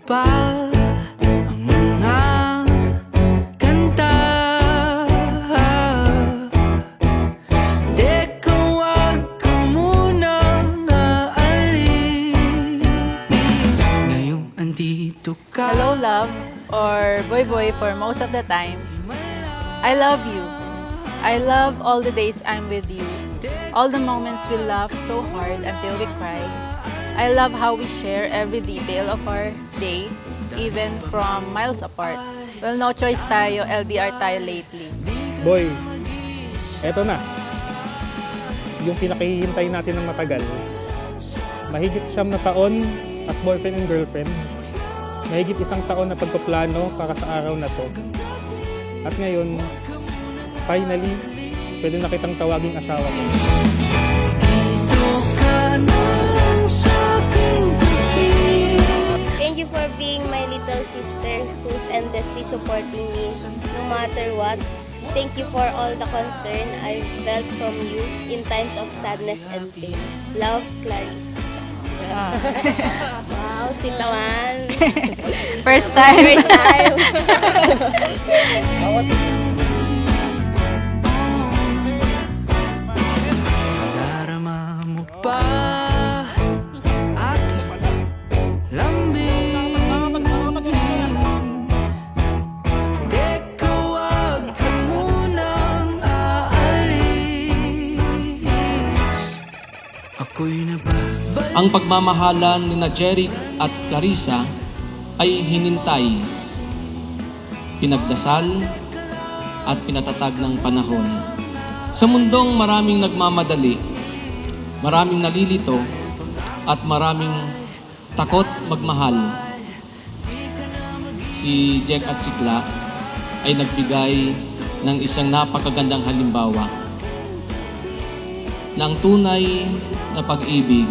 pa ang mga kanta. Teka, wag ka munang aalis. Ngayong andito ka. Hello, love, or boy boy for most of the time. I love you. I love all the days I'm with you. All the moments we laugh so hard until we cry. I love how we share every detail of our day, even from miles apart. Well, no choice tayo, LDR tayo lately. Boy, eto na. Yung pinakihintay natin ng matagal. Mahigit 9 na taon as boyfriend and girlfriend. Mahigit 1 taon na pagpaplano para sa araw na to. At ngayon, finally, pwede na kitang tawaging asawa ko. Dito ka na sa aking tabi. Thank you for being my little sister who's endlessly supporting me no matter what. Thank you for all the concern I've felt from you in times of sadness and pain. Love, Clarissa. Wow, sweet naman. First time. First time. Darama mo pa aking lambing. Teka, wag ka munang aalis. Ako'y nababalik. Ang pagmamahalan ni Jerry at Clarissa ay hinintay, pinagdasal at pinatatag ng panahon. Sa mundong maraming nagmamadali, maraming nalilito at maraming takot magmahal, si Jack at si Cla ay nagbigay ng isang napakagandang halimbawa na ang tunay na pag-ibig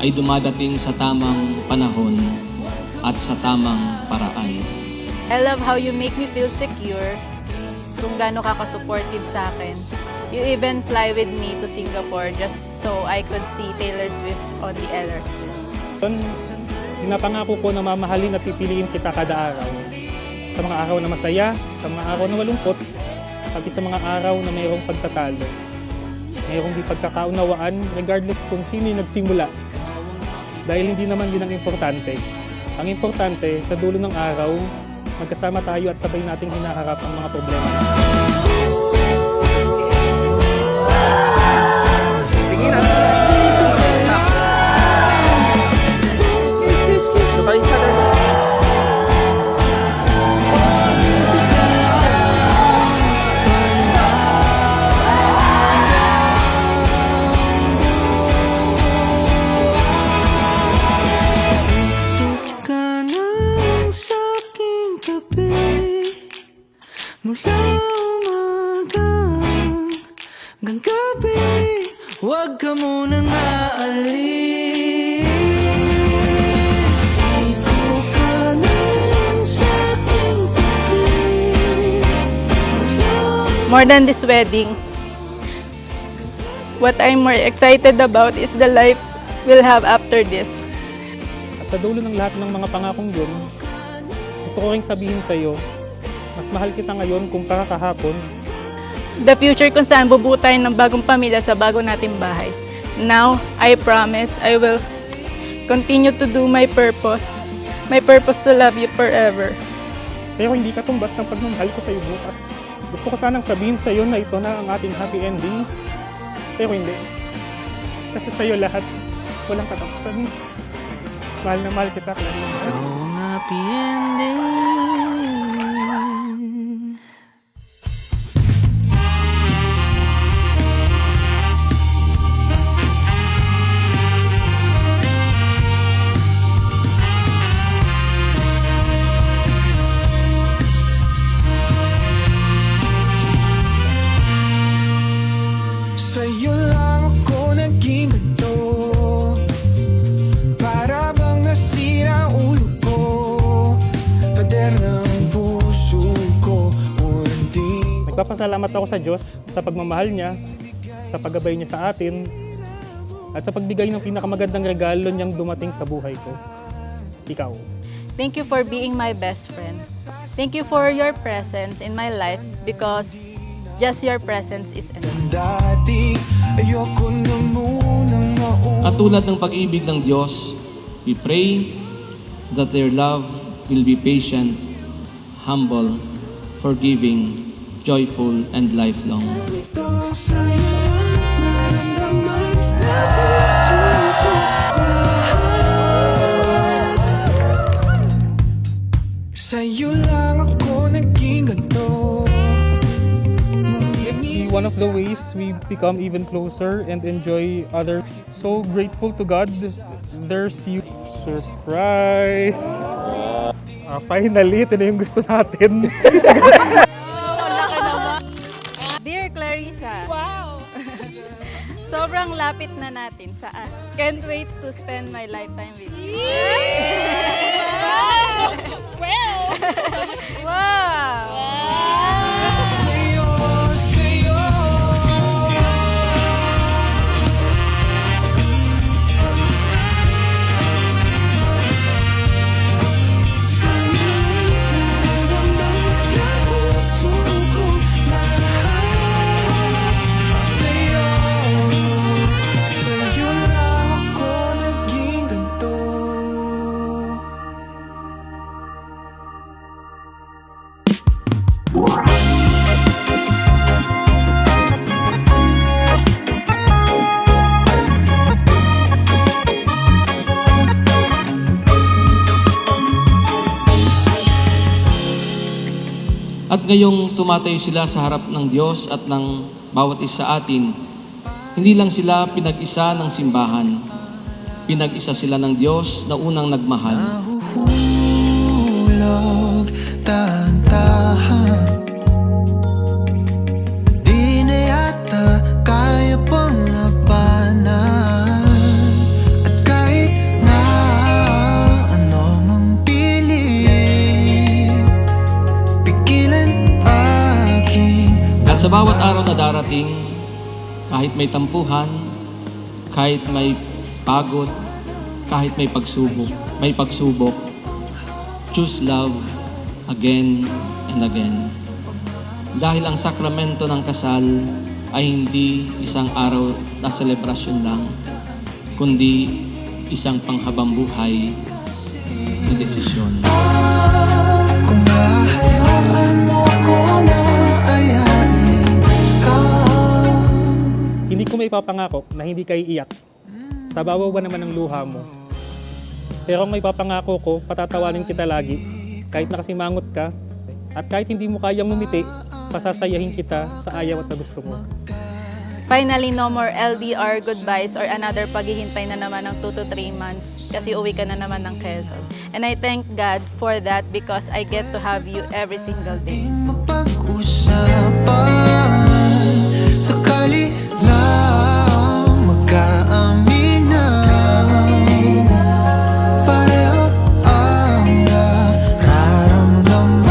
ay dumadating sa tamang panahon at sa tamang paraan. I love how you make me feel secure, kung gaano ka ka-supportive sa akin. You even fly with me to Singapore just so I could see Taylor Swift on the LR Street. Pinapangako ko na mamahalin at pipiliin kita kada araw. Sa mga araw na masaya, sa mga araw na malungkot, at sa mga araw na mayroong pagtatalo. Mayroong di pagkakaunawaan regardless kung sino yung nagsimula. Dahil hindi naman din ang importante. Ang importante, sa dulo ng araw, magkasama tayo at sabay nating hinaharap ang mga problema. Look at each other. Dito ka na sa aking tabi. Mula umaga hanggang gabi, huwag ka munang aalis. Dito ka na sa aking tabi. More than this wedding, what I'm more excited about is the life we'll have after this. At sa dulo ng lahat ng mga pangakong yun, gusto ko ring sabihin sa'yo, mas mahal kita ngayon kumpara kahapon. The future kung saan bubuo tayo ng bagong pamilya sa bago nating bahay. Now, I promise I will continue to do my purpose to love you forever. Pero hindi ka tumbas ng pagmamahal ko sa'yo bukas. Gusto ko sanang sabihin sa'yo na ito na ang ating happy ending. Pero hindi. Kasi sa'yo lahat, walang katapusan. Mahal na mahal kita, Clarissa. Ikaw ang happy ending. Sa'yo lang ako naging ganito. Para bang nasira ang ulo ko. Pader ng puso ko. Nagpapasalamat ako sa Diyos sa pagmamahal niya, sa paggabay niya sa atin, at sa pagbigay ng pinakamagandang regalo niyang dumating sa buhay ko. Ikaw. Thank you for being my best friend. Thank you for your presence in my life because just your presence is enough. Dati, ayoko na munang At tulad ng pag-ibig ng Diyos, we pray that their love will be patient, humble, forgiving, joyful, and lifelong. Ito sa'yo naramdaman na puso ko lahat. Sa'yo lang ako naging ganito. One of the ways we become even closer and enjoy other. So grateful to God. There's you. Surprise! Finally, ito na yung gusto natin. Dear Clarissa. Wow! Sobrang lapit na natin. Saan? Can't wait to spend my lifetime with you. Wow! Sa'yo, sa'yo. Sa'yo naramdaman na puso ko lahat. Sa'yo, sa'yo lang ako naging ganito. At ngayong tumatayo sila sa harap ng Diyos at ng bawat isa sa atin, hindi lang sila pinag-isa ng simbahan, pinag-isa sila ng Diyos na unang nagmahal. Nahuhulog, tahan-tahan. Di na yata kaya pang labanan. At kahit na ano mang pilit, pigilan aking At sa bawat araw na darating, kahit may tampuhan, kahit may pagod, kahit may pagsubok, choose love again and again. Dahil ang sakramento ng kasal ay hindi isang araw na selebrasyon lang, kundi isang panghabang buhay na desisyon. kung mahayaan mo ko na ayain ka. Hindi ko may papangako na hindi kayo iiyak. Sa bawat buwan naman ng luha mo. Pero kung may papangako ko, patatawanin kita lagi. Kahit nakasimangot ka, at kahit hindi mo kayang ngumiti, pasasayahin kita sa ayaw at sa gusto mo. Finally, no more LDR goodbyes or another paghihintay na naman ng 2 to 3 months kasi uwi ka na naman ng Quezon. And I thank God for that because I get to have you every single day. Mapag-usapan, sakali lang magkaamin na pareho ang nararamdaman.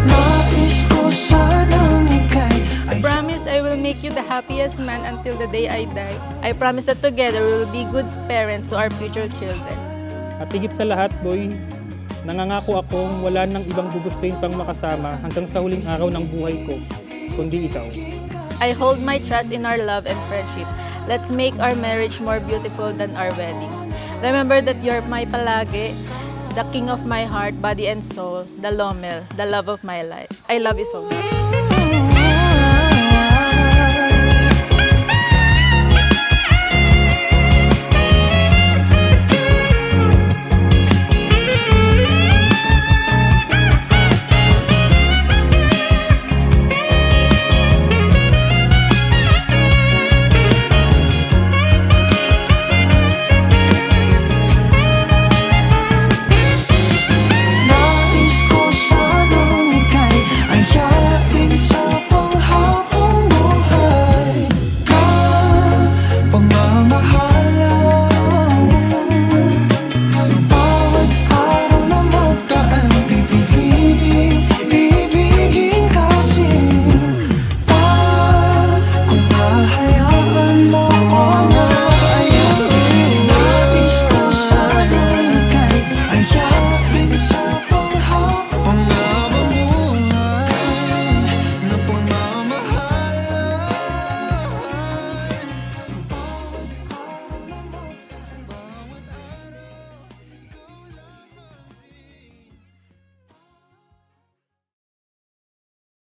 Nais ko sanang ika'y I promise I will make you the happiest man until the day I die. I promise that together we will be good parents to our future children. At higit sa lahat, boy, nangangako akong wala nang ibang gugustuhin pang makasama hanggang sa huling araw ng buhay ko, kundi ikaw. I hold my trust in our love and friendship. Let's make our marriage more beautiful than our wedding. Remember that you're my palagi, the king of my heart, body and soul, the Lomel, the love of my life. I love you so much.